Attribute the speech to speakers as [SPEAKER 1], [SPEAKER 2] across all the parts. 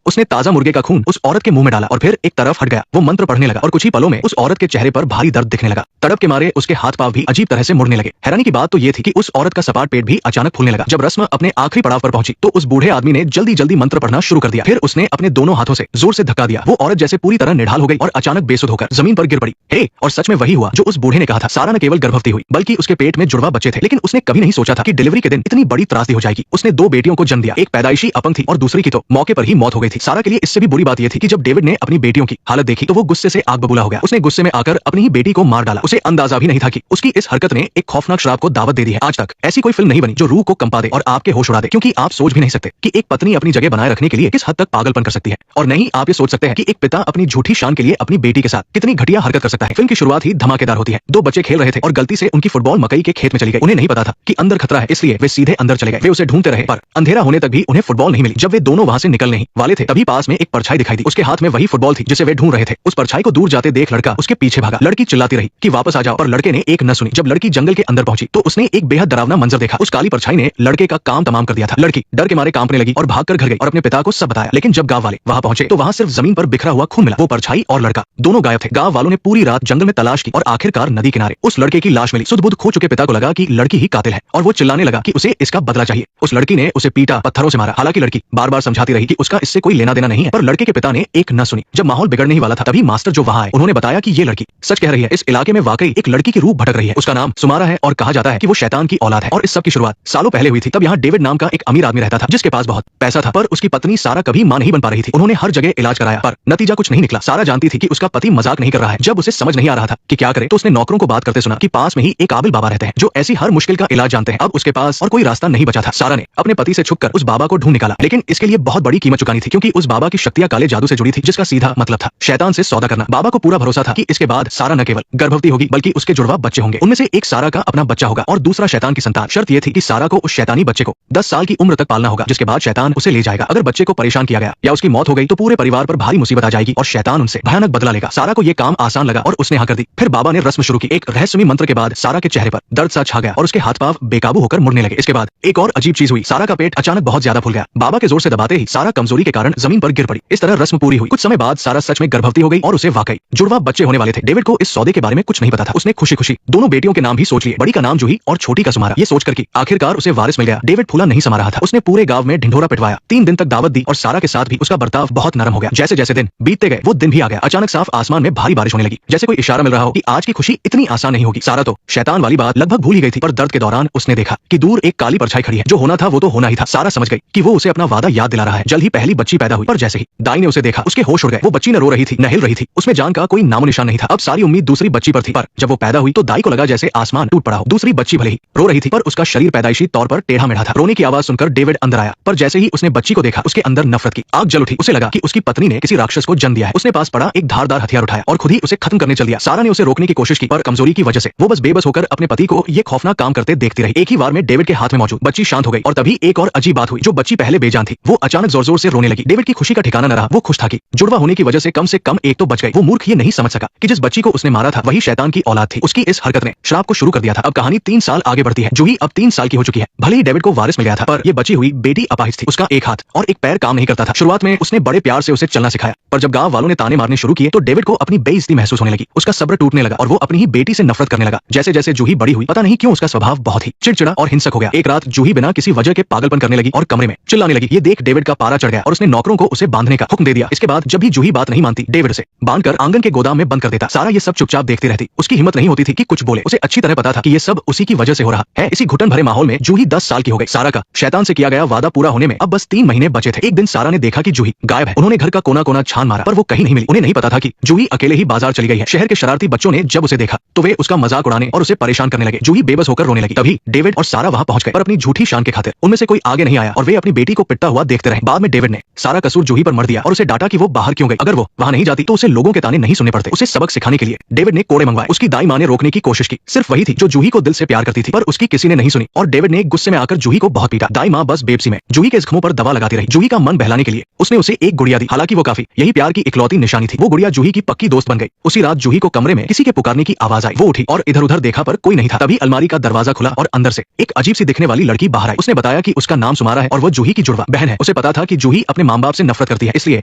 [SPEAKER 1] उसने ताजा मुर्गे का खून उस औरत के मुंह में डाला और फिर एक तरफ हट गया। वो मंत्र पढ़ने लगा और कुछ ही पलों में उस औरत के चेहरे पर भारी दर्द दिखने लगा। तड़प के मारे उसके हाथ पांव भी अजीब तरह से मुड़ने लगे। हैरानी की बात तो ये थी कि उस औरत का सपाट पेट भी अचानक फूलने लगा। जब रस्म अपने आखिरी पड़ाव पर पहुंची तो उस बूढ़े आदमी ने जल्दी जल्दी मंत्र पढ़ना शुरू कर दिया। फिर उसने अपने दोनों हाथों से जोर से धक्का दिया। वो औरत जैसे पूरी तरह निढाल हो गई और अचानक बेसुध होकर जमीन पर गिर पड़ी। और सच में वही हुआ जो उस बूढ़े ने कहा था। सारा न केवल गर्भवती हुई बल्कि उसके पेट में जुड़वा बच्चे थे, लेकिन उसने कभी नहीं सोचा था कि डिलीवरी के दिन इतनी बड़ी त्रासदी हो जाएगी। उसने 2 बेटियों को जन्म दिया। एक पैदाइशी अपंग थी और दूसरी की तो मौके पर ही मौत हो गई थी। सारा के लिए इससे भी बुरी बात यह थी कि जब डेविड ने अपनी बेटियों की हालत देखी तो वो गुस्से से आग बबूला हो गया। उसने गुस्से में आकर अपनी ही बेटी को मार डाला। उसे अंदाजा भी नहीं था कि उसकी इस हरकत ने एक खौफनाक श्राप को दावत दे दी है। आज तक ऐसी कोई फिल्म नहीं बनी जो रूह को कंपा दे और आपके होश उड़ा दे, क्योंकि आप सोच भी नहीं सकते कि एक पत्नी अपनी जगह बनाए रखने के लिए किस हद तक पागलपन कर सकती है, और नहीं आप ये सोच सकते हैं कि एक पिता अपनी झूठी शान के लिए अपनी बेटी के साथ कितनी घटिया हरकत कर सकता है। फिल्म की शुरुआत ही धमाकेदार होती है। 2 बच्चे खेल रहे थे और गलती से उनकी फुटबॉल मकई के खेत में चली गई। उन्हें नहीं पता था कि अंदर खतरा है, इसलिए वे सीधे अंदर चले गए। वे उसे ढूंढते रहे पर अंधेरा होने तक भी उन्हें फुटबॉल नहीं मिली। जब वे दोनों वहां से निकलने ही वाले थे तभी पास में एक परछाई दिखाई दी। उसके हाथ में वही फुटबॉल थी जिसे वे ढूंढ रहे थे। उस परछाई को दूर जाते देख लड़का उसके पीछे भागा। लड़की चिल्लाती रही कि वापस आ जाओ, पर लड़के ने एक न सुनी। जब लड़की जंगल के अंदर पहुंची तो उसने एक बेहद डरावना मंजर देखा। उस काली परछाई ने लड़के का काम तमाम कर दिया था। लड़की डर के मारे कांपने लगी और भागकर घर गई और अपने पिता को सब बताया। लेकिन जब गांव वाले वहां पहुंचे तो वहां सिर्फ जमीन पर बिखरा हुआ खून मिला। वो परछाई और लड़का दोनों गायब थे। गांव वालों ने पूरी रात जंगल में तलाश की और आखिरकार नदी किनारे उस लड़के की लाश मिली। सुध-बुध खो चुके पिता को लगा कि लड़की ही कातिल है और वो चिल्लाने लगा कि उसे इसका बदला चाहिए। उस लड़की ने उसे पीटा, पत्थरों से मारा। हालांकि लड़की बार-बार समझाती रही कि उसका इससे कोई लेना देना नहीं है, पर लड़के के पिता ने एक न सुनी। जब माहौल बिगड़ने ही वाला था तभी मास्टर जो वहां आए उन्होंने बताया कि ये लड़की सच कह रही है। इस इलाके में वाकई एक लड़की की रूह भटक रही है। उसका नाम सुमारा है और कहा जाता है कि वो शैतान की औलाद है। और इस सब की शुरुआत सालों पहले हुई थी। तब यहाँ डेविड नाम का एक अमीर आदमी रहता था जिसके पास बहुत पैसा था, पर उसकी पत्नी सारा कभी मां नहीं बन पा रही थी। उन्होंने हर जगह इलाज कराया पर नतीजा कुछ नहीं निकला। सारा जानती थी कि उसका पति मजाक नहीं कर रहा है। जब उसे समझ नहीं आ रहा था कि क्या करे तो उसने नौकरों को बात करते सुना कि पास में ही एक काबिल बाबा रहते हैं जो ऐसी हर मुश्किल का इलाज जानते हैं। अब उसके पास और कोई रास्ता नहीं बचा था। सारा ने अपने पति से छुपकर उस बाबा को ढूंढ निकाला, लेकिन इसके लिए बहुत बड़ी कीमत चुकानी थी, क्योंकि उस बाबा की शक्तियां काले जादू से जुड़ी थी जिसका सीधा मतलब था शैतान से सौदा करना। बाबा को पूरा भरोसा था कि इसके बाद सारा न केवल गर्भवती होगी बल्कि उसके जुड़वा बच्चे होंगे। उनमें से एक सारा का अपना बच्चा होगा और दूसरा शैतान की संतान। शर्त यह थी कि सारा को उस शैतानी बच्चे को 10 साल की उम्र तक पालना होगा, जिसके बाद शैतान उसे ले जाएगा। अगर बच्चे को परेशान किया गया या उसकी मौत हो गई तो पूरे परिवार पर भारी मुसीबत आ जाएगी और शैतान उनसे भयानक बदला लेगा। सारा को यह काम आसान लगा और उसने हाँ कर दी। फिर बाबा ने रस्म शुरू की। एक रहस्यमयी मंत्र के बाद सारा के चेहरे पर दर्द सा छा गया और उसके हाथ पांव बेकाबू होकर मुड़ने लगे। इसके बाद एक और अजीब चीज हुई। सारा का पेट अचानक बहुत ज्यादा फूल गया। बाबा के जोर से दबाते ही सारा कमजोरी के कारण जमीन पर गिर पड़ी। इस तरह रस्म पूरी हुई। कुछ समय बाद सारा सच में गर्भवती हो गई और उसे वाकई जुड़वा बच्चे होने वाले थे। डेविड को इस सौदे के बारे में कुछ नहीं पता था। उसने खुशी खुशी दोनों बेटियों के नाम भी सोच लिए। बड़ी का नाम जूही और छोटी का सुमारा। ये सोचकर कि आखिरकार उसे वारिस मिल गया, डेविड फूला नहीं समा रहा था। उसने पूरे गांव में ढिंढोरा पिटवाया। 3 दिन तक दावत दी और सारा के साथ भी उसका बर्ताव बहुत नरम हो गया। जैसे जैसे दिन बीतते गए वो दिन भी आ गया। अचानक साफ आसमान में भारी बारिश होने लगी, जैसे कोई इशारा मिल रहा हो कि आज की खुशी इतनी आसान नहीं होगी। सारा तो शैतान वाली बात लगभग भूल ही गई थी, पर दर्द के दौरान उसने देखा कि दूर एक काली परछाई खड़ी है। जो होना था वो तो होना ही था। सारा समझ गई कि वो उसे अपना वादा याद दिला रहा है। जल्द ही पहली बच्ची पैदा हुई, पर जैसे ही दाई ने उसे देखा उसके होश उड़ गए। वो बच्ची न रो रही थी न हिल रही थी। उसमें जान का कोई नामो निशान नहीं था। अब सारी उम्मीद दूसरी बच्ची पर थी, पर जब वो पैदा हुई तो दाई को लगा जैसे आसमान टूट पड़ा हो। दूसरी बच्ची भले ही रो रही थी पर उसका शरीर पैदाइशी तौर पर टेढ़ा मेढ़ा था। रोने की आवाज सुनकर डेविड अंदर आया, पर जैसे ही उसने बच्ची को देखा उसके अंदर नफरत की आग जल उठी। उसे लगा कि उसकी पत्नी ने किसी राक्षस को जन्म दिया है। उसने पास पड़ा एक धारदार हथियार उठाया और खुद ही उसे खत्म करने चल दिया। सारा ने उसे रोकने की कोशिश की, पर कमजोरी की वजह से वो बस बेबस होकर अपने पति को ये खौफनाक काम करते देखती रही। एक ही बार में डेविड के हाथ में मौजूद बच्ची शांत हो गई और तभी एक और अजीब बात हुई। जो बच्ची पहले बेजान थी वो अचानक जोर जोर से रोने लगी। डेविड की खुशी का ठिकाना न रहा। वो खुश था कि जुड़वा होने की वजह से कम एक तो बच गई। वो मूर्ख ये नहीं समझ सका कि जिस बच्ची को उसने मारा था वही शैतान की औलाद थी। उसकी इस हरकत ने श्राप को शुरू कर दिया था। अब कहानी 3 साल आगे बढ़ती है। जूही अब 3 साल की हो चुकी है। भले ही डेविड को वारिस मिल गया था, पर ये बची हुई बेटी अपाहिज थी। उसका एक हाथ और एक पैर काम नहीं करता था। शुरुआत में उसने बड़े प्यार से उसे चलना सिखाया, पर जब गांव वालों ने ताने मारने शुरू किए तो डेविड को अपनी बेइज्जती महसूस होने लगी। उसका सब्र टूटने लगा और वो अपनी ही बेटी से नफरत करने लगा। जैसे जैसे जूही बड़ी हुई पता नहीं क्यों उसका स्वभाव बहुत ही चिड़चिड़ा और हिंसक हो गया। एक रात जूही बिना किसी वजह के पागलपन करने लगी और कमरे में चिल्लाने लगी। ये देख डेविड का पारा चढ़ गया और उसने नौकरों को उसे बांधने का हुक्म दे दिया। इसके बाद जब भी जूही बात नहीं मानती डेविड उसे बांधकर आंगन के गोदाम में बंद कर देता। सारा ये सब चुपचाप देखती रहती। उसकी हिम्मत नहीं होती थी कि कुछ बोले। उसे अच्छी तरह पता था कि ये सब उसी की वजह से हो रहा है। इसी घुटन भरे माहौल में जूही 10 साल की हो गई। सारा का शैतान से किया गया वादा पूरा होने में अब बस 3 महीने बचे थे। एक दिन सारा ने देखा कि जूही गायब है। उन्होंने घर का कोना कोना छान मारा पर वो कहीं नहीं मिली। उन्हें नहीं पता था कि जूही अकेले ही बाजार चली गई है। शहर के शरारती बच्चों ने जब उसे देखा तो वे उसका मजाक उड़ाने और उसे परेशान करने लगे। जूही बेबस होकर रोने लगी। तभी डेविड और सारा वहां पहुंच गए, पर अपनी झूठी शान के खातिर उनमें से कोई आगे नहीं आया और वे अपनी बेटी को पिटता हुआ देखते रहे। बाद में डेविड ने सारा कसूर जूही पर मर दिया और उसे डांटा कि वो बाहर क्यों गई। अगर वो वहां नहीं जाती तो उसे लोगों के ताने नहीं सुनने पड़ते। उसे सबक सिखाने के लिए डेविड ने कोड़े मंगवाए। उसकी दाई मां ने रोकने की कोशिश की। सिर्फ वही थी जो जूही को दिल से प्यार करती थी, पर उसकी किसी ने नहीं सुनी और डेविड ने गुस्से में आकर जूही को बहुत पीटा। दाई मां बस बेबसी में जूही के जख्मों पर दवा लगाती रही। जूही का मन बहलाने के लिए उसने उसे एक गुड़िया दी। हालांकि वो काफी यही प्यार की इकलौती निशानी थी। वो गुड़िया जूही की पक्की दोस्त बन गई। उसी रात जूही को कमरे में किसी के पुकारने की आवाज आई। वो उठी और इधर उधर देखा पर कोई नहीं था। तभी अलमारी का दरवाजा खुला और अंदर से एक अजीब सी दिखने वाली लड़की बाहर आई। उसने बताया कि उसका नाम सुमारा है और वो जूही की जुड़वा बहन है। उसे पता था कि जूही अपने माँ बाप से नफरत करती है, इसलिए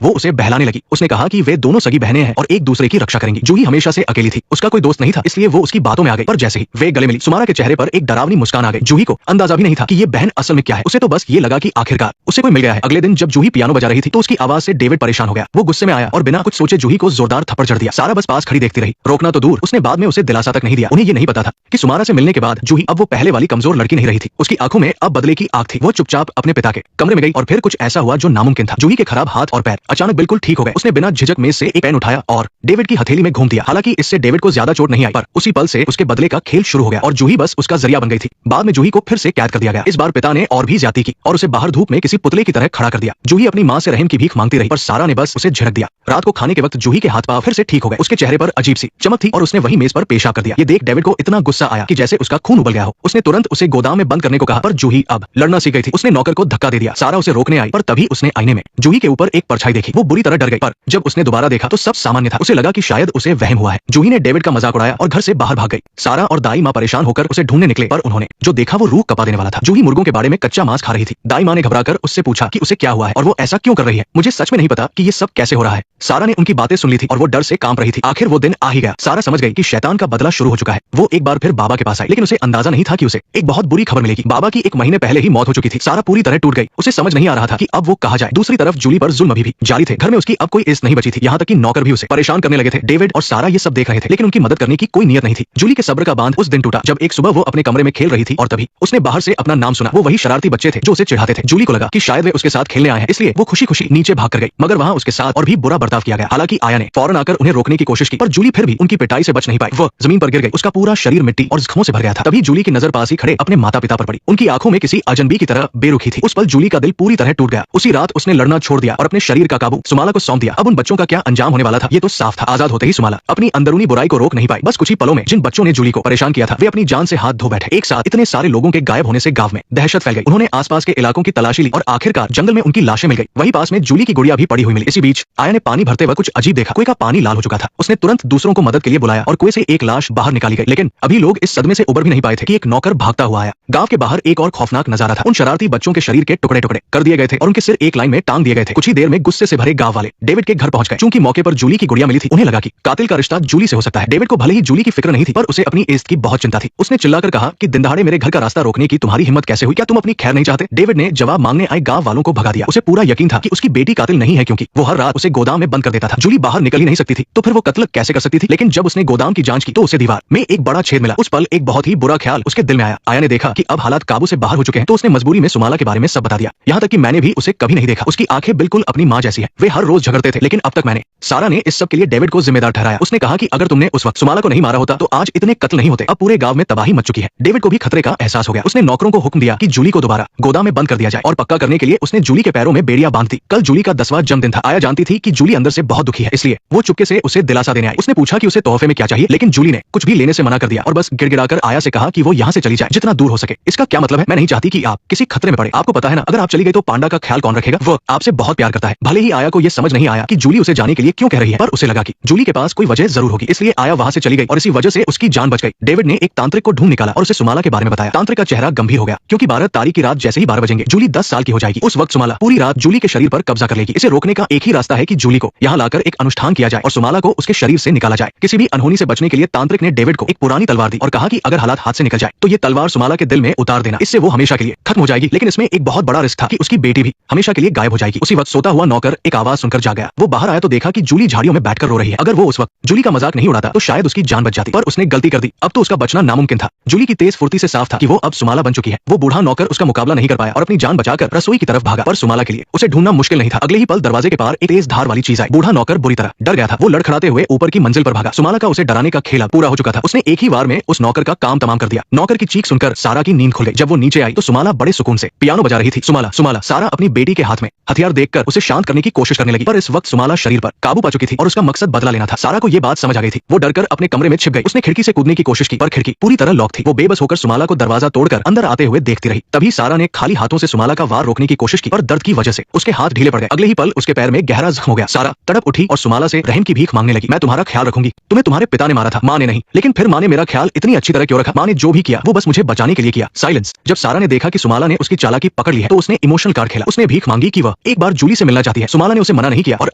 [SPEAKER 1] वो उसे बहलाने लगी। उसने कहा कि वे दोनों सगी बहनें हैं और एक दूसरे की रक्षा करेंगी। जूही हमेशा से अकेली थी, उसका कोई दोस्त नहीं था, इसलिए वो उसकी बातों में आ गई। पर जैसे ही वे गले मिली, सुमारा के चेहरे पर एक डरावनी मुस्कान आ गई। जूही को अंदाजा भी नहीं था कि ये बहन असल में क्या है। उसे तो बस ये लगा कि आखिरकार उसे कोई मिल गया है। अगले दिन जब जूही पियानो बजा रही थी तो उसकी आवाज से डेविड परेशान हो गया। वो गुस्से में आया और बिना कुछ सोचे जूही को जोरदार थप्पड़ जड़ दिया। सारा बस पास खड़ी देखती रही, रोकना तो दूर उसने बाद में उसे दिलासा तक नहीं दिया। उन्हें ये नहीं पता था कि सुमारा से मिलने के बाद जूही अब वो पहले वाली कमजोर लड़की नहीं रही थी। उसकी आंखों में अब बदले की आग थी। वो चुपचाप अपने पिता के कमरे में गई और फिर कुछ ऐसा हुआ जो नामुमकिन था। जूही के खराब हाथ और पैर अचानक बिल्कुल ठीक हो गए। उसने बिना झिझक मेज से एक पेन उठाया और डेविड की हथेली में घूम दिया। हालांकि इससे डेविड को ज्यादा चोट नहीं आई, पर उसी पल से उसके बदले का खेल शुरू हो गया और जूही बस उसका जरिया बन गई थी। बाद में जूही को फिर से कैद कर दिया गया। इस बार पिता ने और भी ज्यादती की और उसे बाहर धूप में किसी पुतले की तरह खड़ा कर दिया। जूही अपनी माँ से रहम की भीख मांगती रही, पर सारा ने बस उसे झिड़क दिया। रात को खाने के वक्त जूही के हाथ पांव फिर से ठीक हो गए। उसके चेहरे पर अजीब सी चमक थी और उसने वही मेज पर पेशाब कर दिया। ये देख डेविड को इतना गुस्सा आया कि जैसे उसका खून उबल गया हो। उसने तुरंत उसे गोदाम में बंद करने को कहा, पर जूही अब लड़ना सीख गई थी। उसने नौकर को धक्का दे दिया। सारा उसे रोकने आई, पर तभी उसने आईने में जूही के ऊपर एक परछाई देखी। वो बुरी तरह डर गई, पर जब उसने दोबारा देखा तो सब सामान्य था। उसे लगा कि शायद उसे वहम हुआ है। जूही ने डेविड का मजाक उड़ाया और घर से बाहर भाग गई। सारा और दाई माँ परेशान होकर उसे ढूंढने निकले, पर उन्होंने जो देखा वो रूह कपा देने वाला था। जूही मुर्गों के बाड़े में कच्चा मांस खा रही थी। दाई माँ ने घबराकर उससे पूछा कि उसे क्या हुआ है और वो ऐसा क्यों कर रही है। मुझे सच में नहीं पता कि ये सब कैसे हो रहा है। सारा ने उनकी बातें सुन ली थी और वो डर से कांप रही थी। आखिर वो दिन आ ही गया। सारा समझ गई कि शैतान का बदला शुरू हो चुका है। वो एक बार फिर बाबा के पास आई, लेकिन उसे अंदाजा नहीं था कि उसे एक बहुत बुरी खबर मिलेगी। बाबा की 1 महीने पहले ही मौत हो चुकी थी। सारा पूरी तरह टूट गई। उसे समझ नहीं आ रहा था कि अब वो कहा जाए। दूसरी तरफ जूली पर जुल्म अभी भी जारी थे। घर में उसकी अब कोई इज्जत नहीं बची थी। यहाँ तक कि नौकर भी उसे परेशान करने लगे थे। डेविड और सारा ये सब देख रहे थे, लेकिन उनकी मदद करने की कोई नियत नहीं थी। जूली के सब्र का बांध उस दिन टूटा जब एक सुबह वो अपने कमरे में खेल रही थी और तभी उसने बाहर से अपना नाम सुना। वो वही शरारती बच्चे थे जो उसे चिढ़ाते थे। जूली को लगा कि शायद वे उसके साथ खेलने आए हैं, इसलिए वो खुशी खुशी नीचे भाग कर गई, मगर वहाँ उसके साथ और भी बुरा बर्ताव किया गया। हालांकि आया ने फौरन आकर उन्हें रोकने की कोशिश की, पर जूली फिर भी उनकी पिटाई से बच नहीं पाई। वो जमीन पर गिर गई। उसका पूरा शरीर मिट्टी और जख्मों से भर गया था। तभी जूली की नजर पास ही खड़े अपने माता पिता पर पड़ी। उनकी आंखों में किसी अजनबी की तरह बेरुखी थी। उस पल जूली का दिल पूरी तरह टूट गया। उसी रात उसने लड़ना छोड़ दिया और अपने शरीर का काबू सुमाला को सौंप दिया। अब उन बच्चों का क्या अंजाम होने वाला था ये तो साफ था। आजाद होते ही सुमाला अपनी अंदरूनी बुराई को रोक नहीं पाई। बस कुछ ही पलों में जिन बच्चों ने जूली को परेशान किया था वे अपनी जान से हाथ धो बैठे। एक साथ इतने सारे लोगों के गायब होने से गांव में दहशत फैल गई। उन्होंने आसपास के इलाकों की तलाशी ली और आखिरकार जंगल में उनकी लाशें मिल गई। वही पास में जूली की गुड़िया भी पड़ी हुई मिली। इसी बीच आया ने पानी भरते वक्त कुछ अजीब देखा। कुएं का पानी लाल हो चुका था। उसने तुरंत दूसरों को मदद के लिए बुलाया और कुएं से एक लाश बाहर निकाली गई। लेकिन अभी लोग इस सदमे से उबर भी नहीं पाए थे कि एक नौकर भागता हुआ आया। गांव के बाहर एक और खौफनाक नजारा था। उन शरारती बच्चों के शरीर के टुकड़े टुकड़े कर दिए गए थे और उनके सिर एक लाइन में टांग दिए गए थे। कुछ ही देर में गुस्से से भरे गांव वाले डेविड के घर पहुंच गए। चूंकि मौके पर जूली की गुड़िया मिली थी, उन्हें लगा कि कातिल का रिश्ता जूली से हो सकता है। डेविड को भले ही जूली की फिक्र नहीं थी, पर उसे अपनी इज्जत की बहुत चिंता थी। उसने चिल्लाकर कहा कि दिन दहाड़े मेरे घर का रास्ता रोकने की तुम्हारी हिम्मत कैसे हुई? क्या तुम अपनी खैर नहीं चाहते? डेविड ने जवाब मांगने आए गांव वालों को भगा दिया। उसे पूरा यकीन था कि उसकी बेटी कातिल नहीं है, क्योंकि वो हर रात उसे गोदाम में बंद कर देता था। जूली बाहर निकल ही नहीं सकती थी, तो फिर वो कत्ल कैसे कर सकती थी? लेकिन जब उसने गोदाम की जांच की तो उसे दीवार में एक बड़ा छेद मिला। उस पल एक बहुत ही बुरा ख्याल उसके दिल में आया। आया ने देखा कि अब हालात काबू से बाहर हो चुके हैं, तो उसने मजबूरी में सुमाला के बारे में सब बता दिया। यहाँ तक कि मैंने भी उसे कभी नहीं देखा। उसकी आंखें बिल्कुल अपनी माँ जैसी है। वे हर रोज झगड़ते थे, लेकिन अब तक मैंने सारा ने इस सब के लिए डेविड को जिम्मेदार ठहराया। उसने कहा कि अगर तुमने उस वक्त सुमाला को नहीं मारा होता तो आज इतने कत्ल नहीं होते। अब पूरे गांव में तबाही मच चुकी है। डेविड को भी खतरे का एहसास हो गया। उसने नौकरों को हुक्म दिया कि जूली को दोबारा गोदाम में बंद कर दिया जाए और पक्का करने के लिए उसने जूली के पैरों में बेड़ियां बांध दी। कल जूली का 10वां जन्मदिन था। आया जानती थी कि जूली अंदर से बहुत दुखी है, इसलिए वो चुपके से उसे दिलासा देने आई। उसने पूछा कि उसे तोहफे में क्या चाहिए, लेकिन जूली ने कुछ भी लेने से मना कर दिया और बस गिड़गिड़ाकर आया से कहा कि वो यहाँ से चली जाए जितना दूर हो सके। इसका क्या मतलब है? मैं नहीं चाहती कि आप किसी खतरे में पड़े। आपको पता है ना, अगर आप चली गई तो पांडा का ख्याल कौन रखेगा? वो आपसे बहुत प्यार करता है। भले ही आया को ये समझ नहीं आया कि जूली उसे जाने के लिए क्यों कह रही है, पर उसे लगा कि जूली के पास कोई वजह जरूर होगी, इसलिए आया वहां से चली गई और इसी वजह से उसकी जान बच गई। डेविड ने एक तांत्रिक को ढूंढ निकाला और उसे सुमाला के बारे में बताया। तांत्रिक का चेहरा गंभीर हो गया, क्योंकि 12 तारीख की रात जैसे ही 12 बजेंगे जूली 10 साल की हो जाएगी। उस वक्त सुमाला पूरी रात जूली के शरीर पर कब्जा कर लेगी। इसे रोकने का एक ही रास्ता है कि जूली को यहाँ लाकर एक अनुष्ठान किया जाए और सुमाला को उसके शरीर से निकाला जाए। किसी भी अनहोनी से बचने के लिए तांत्रिक ने डेविड को एक पुरानी तलवार दी और कहा कि अगर हालात हाथ से निकल जाए तो ये तलवार सुमाला के दिल में उतार देना, इससे वो हमेशा के लिए खत्म हो जाएगी। लेकिन इसमें एक बहुत बड़ा रिस्क था कि उसकी बेटी भी हमेशा के लिए गायब हो जाएगी। उसी वक्त सोता हुआ नौकर एक आवाज सुनकर जाग गया। वो बाहर आया तो देखा कि जूली झाड़ियों में बैठकर रो रही है। अगर वो उस वक्त जूली का मजाक नहीं उड़ाता तो शायद उसकी जान बच जाती, पर उसने गलती कर दी। अब तो उसका बचना नामुमकिन था। जूली की तेज फुर्ती से साफ था कि वो अब सुमाला बन चुकी है। वो बूढ़ा नौकर उसका मुकाबला नहीं कर पाया और अपनी जान बचाकर रसोई की तरफ भागा, पर सुमाला के लिए उसे ढूंढना मुश्किल नहीं था। अगले ही पल दरवाजे के पार एक तेज धार वाली चीज आई। बूढ़ा नौकर बुरी तरह डर गया था। वो लड़खड़ाते हुए ऊपर की मंजिल पर भागा। सुमाला का उसे डराने का खेल पूरा हो चुका था। उसने एक ही बार में उस नौकर का काम तमाम कर दिया। नौकर की चीख सुनकर सारा की नींद खुल गई। जब वो नीचे आई तो सुमाला बड़े सुकून से पियानो बजा रही थी। सुमाला सुमाला। सारा अपनी बेटी के हाथ में हथियार देखकर उसे शांत करने की कोशिश करने लगी, पर इस वक्त सुमाला शरीर पर काबू पा चुकी थी और उसका मकसद बदला लेना था। सारा को ये बात समझ आ गई थी। वो डरकर अपने कमरे में छिप गई। उसने खिड़की से कूदने की कोशिश की, पर खिड़की पूरी तरह लॉक थी। वो बेबस होकर सुमाला को दरवाजा तोड़कर अंदर आते हुए देखती रही। तभी सारा ने खाली हाथों से सुमाला का वार रोकने की कोशिश की, पर दर्द की वजह से उसके हाथ ढीले पड़ गए। अगले ही पल उसके पैर में गहरा जख्म हो गया। सारा तड़प उठी और सुमाला से रहम की भीख मांगने लगी। मैं तुम्हारा ख्याल रखूंगी। तुम्हें तुम्हारे पिता ने मारा था, माँ ने नहीं। लेकिन फिर माँ ने मेरा ख्याल इतनी अच्छी तरह क्यों रखा? माँ ने जो भी किया वो बस मुझे बचाने के लिए किया। साइलेंस। जब सारा ने देखा कि सुमाला ने उसकी चालाकी पकड़ ली है तो उसने इमोशनल कार्ड खेला। उसने भीख मांगी कि वह एक बार जूली से मिलना चाहती है। सुमाला ने उसे मना नहीं किया और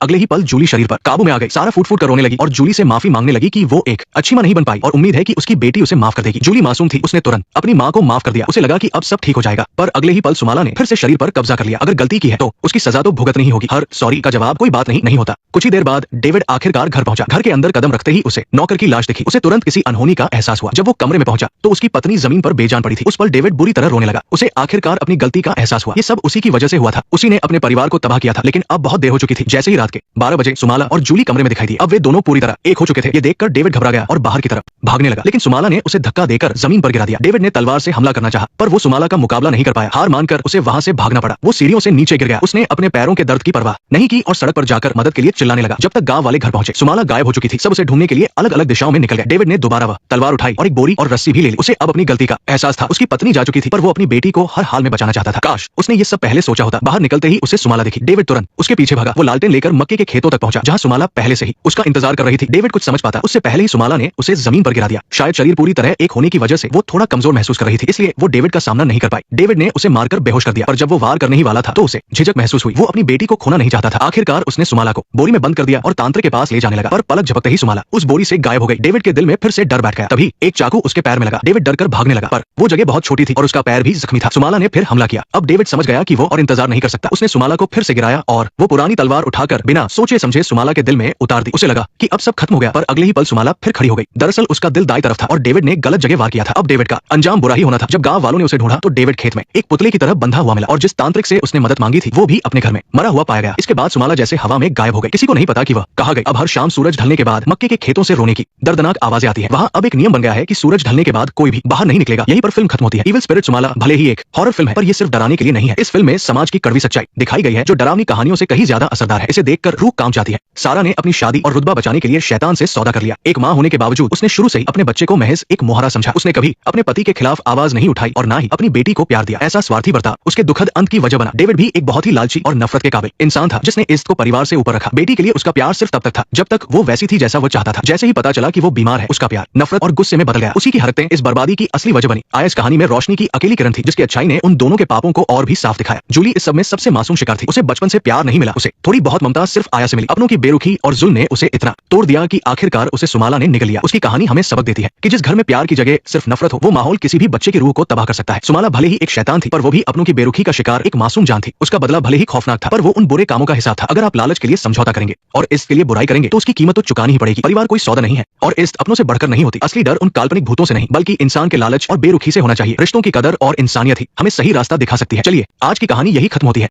[SPEAKER 1] अगले ही पल जूली शरीर पर काबू में आ गई। सारा फूट फूट कर रोने लगी और जूली से माफी मांगने लगी कि वो एक अच्छी मां नहीं बन पाई और उम्मीद है कि उसकी बेटी उसे माफ कर देगी। जूली मासूम थी, उसने तुरंत अपनी मां को माफ कर दिया। उसे लगा कि अब सब ठीक हो जाएगा, पर अगले ही पल सुमाला ने फिर से शरीर पर कब्जा कर लिया। अगर गलती की है तो उसकी सजा तो भुगतनी ही होगी। हर सॉरी का जवाब कोई बात नहीं होता। कुछ ही देर बाद डेविड आखिरकार घर पहुंचा। घर के अंदर कदम रखते ही उसे नौकर की लाश दिखी। उसे तुरंत किसी अनहोनी का एहसास हुआ। जब वो कमरे में पहुंचा तो उसकी पत्नी जमीन पर बेजान पड़ी थी। उस पल डेविड बुरी तरह रोने लगा। उसे आखिरकार अपनी गलती का एहसास हुआ। ये सब उसी की वजह से हुआ था। उसी ने अपने परिवार को तबाह किया था, लेकिन अब बहुत देर हो चुकी थी। जैसे ही रात के 12 बजे सुमाला और जूली कमरे में दिखाई दी। अब वे दोनों पूरी तरह एक हो चुके थे। ये देखकर डेविड घबरा गया और बाहर की तरफ भागने लगा, लेकिन सुमाला ने उसे धक्का देकर जमीन पर गिरा दिया। डेविड ने तलवार से हमला करना चाहा, पर वो सुमाला का मुकाबला नहीं कर पाया। हार मानकर उसे वहां से भागना पड़ा। वो सीढ़ियों से नीचे गिर गया। उसने अपने पैरों के दर्द की परवाह नहीं की और सड़क पर जाकर मदद के लिए चिल्लाने लगा। जब तक गांव वाले घर पहुंचे, सुमाला गायब हो चुकी थी। सब उसे ढूंढने के लिए अलग अलग दिशाओं में निकल गए। डेविड ने दोबारा वह तलवार उठाई और एक बोरी और रस्सी भी ले ली। उसे अब अपनी गलती का एहसास था। उसकी पत्नी जा चुकी थी, पर वो अपनी बेटी को हर हाल में बचाना चाहता था। काश उसने ये सब पहले सोचा होता। बाहर निकलते ही उसे सुमाला दिखी। डेविड तुरंत उसके पीछे भागा। वो लालटेन लेकर मक्के के खेतों तक पहुंचा, जहां सुमाला पहले से ही उसका इंतजार कर रही थी। डेविड कुछ समझ पाता उससे पहले ही सुमाला ने उसे जमीन पर गिरा दिया। शायद शरीर पूरी तरह एक होने की वजह से वो थोड़ा कमजोर महसूस कर रही थी, इसलिए वो डेविड का सामना नहीं कर पाई। डेविड ने उसे मारकर बेहोश कर दिया, पर जब वो वार करने ही वाला था तो उसे झिझक महसूस हुई। वो अपनी बेटी को खोना नहीं चाहता था। आखिरकार उसने सुमाला को बोरी में बंद कर दिया और तांत्रिक के पास ले जाने लगा, पर पलक झपकते ही सुमाला उस बोरी से गायब हो गई। डेविड के दिल में फिर से डर बैठ गया। तभी एक चाकू उसके पैर में लगा। डेविड डरकर भागने लगा, पर वो जगह बहुत छोटी थी और उसका पैर भी जख्मी था। सुमाला ने फिर हमला किया। अब डेविड समझ गया कि वो और इंतजार नहीं कर सकता। उसने सुमाला को फिर से गिराया और वो पुरानी तलवार उठाकर बिना सोचे समझे सुमाला के दिल में उतार दी। उसे लगा कि अब सब खत्म हो गया, पर अगले ही पल सुमाला फिर खड़ी हो गई। दरअसल उसका दिल दाई तरफ था और डेविड ने गलत जगह वार किया था। अब डेविड का अंजाम बुरा ही होना था। जब गांव वालों ने उसे ढूंढा तो डेविड खेत में एक पुतले की तरह बंधा हुआ मिला और जिस तांत्रिक से उसने मदद मांगी थी वो भी अपने घर में मरा हुआ पाया गया। इसके बाद सुमाला जैसे हवा में गायब हो गई। किसी को नहीं पता कि वह कहां गई। अब हर शाम सूरज ढलने के बाद मक्के के खेतों से रोने की दर्दनाक आवाजें आती है। वहां अब एक नियम बन गया है कि सूरज ढलने के बाद कोई भी बाहर नहीं निकलेगा। यहीं पर फिल्म खत्म होती है। इविल स्पिरिट सुमाला भले ही एक हॉरर फिल्म है, पर ये सिर्फ डराने के लिए नहीं है। इस फिल्म में समाज की कड़वी सच्चाई दिखाई गई है, जो डरावनी कहानियों से कहीं ज्यादा असरदार है। इसे देखकर रूह काम जाती है। सारा ने अपनी शादी और रुतबा बचाने के लिए शैतान से सौदा कर लिया। एक मां होने के बावजूद उसने शुरू से ही अपने बच्चे को महज एक मोहरा समझा। उसने कभी अपने पति के खिलाफ आवाज नहीं उठाई और ना ही अपनी बेटी को प्यार दिया। ऐसा स्वार्थी बर्ताव उसके दुखद अंत की वजह बना। डेविड भी एक बहुत ही लालची और नफरत के काबिल इंसान था, जिसने इज्जत को परिवार से ऊपर रखा। बेटी के लिए उसका प्यार सिर्फ तब तक था जब तक वो वैसी थी जैसा वो चाहता था। जैसे ही पता चला कि वो बीमार है, उसका प्यार नफरत और गुस्से में बदल गया। उसी की हरकतें इस बर्बादी की असली वजह बनी। आया इस कहानी में रोशनी की अकेली किरण थी, जिसकी अच्छाई ने उन दोनों के पापों को और भी साफ दिखाया। जूली इस सब में सबसे मासूम शिकार थी। उसे बचपन से प्यार नहीं मिला। उसे थोड़ी बहुत ममता सिर्फ आया से मिली। अपनों की बेरुखी और जुल्म ने उसे इतना तोड़ दिया कि आखिरकार उसे सुमाला ने निगल लिया। उसकी कहानी हमें सबक देती है कि जिस घर में प्यार की जगह सिर्फ नफरत हो, वो माहौल किसी भी बच्चे की रूह को तबाह कर सकता है। सुमाला भले ही एक शैतान थी, पर वो भी अपनों की बेरुखी का शिकार एक मासूम जान थी। उसका बदला भले ही खौफनाक था, पर वो उन बुरे कामों का हिसाब था। अगर आप लालच के लिए समझौता करेंगे और इसके लिए बुराई करेंगे तो उसकी कीमत तो चुकानी ही पड़ेगी। परिवार कोई सौदा नहीं है और इज्जत अपनों से बढ़कर नहीं होती। असली डर उन काल्पनिक भूतों से नहीं, बल्कि इंसान के लालच और बेरुखी से होना चाहिए। रिश्तों की कदर और इंसानियत ही हमें सही रास्ता दिखा सकती है। चलिए, आज की कहानी यही खत्म होती है।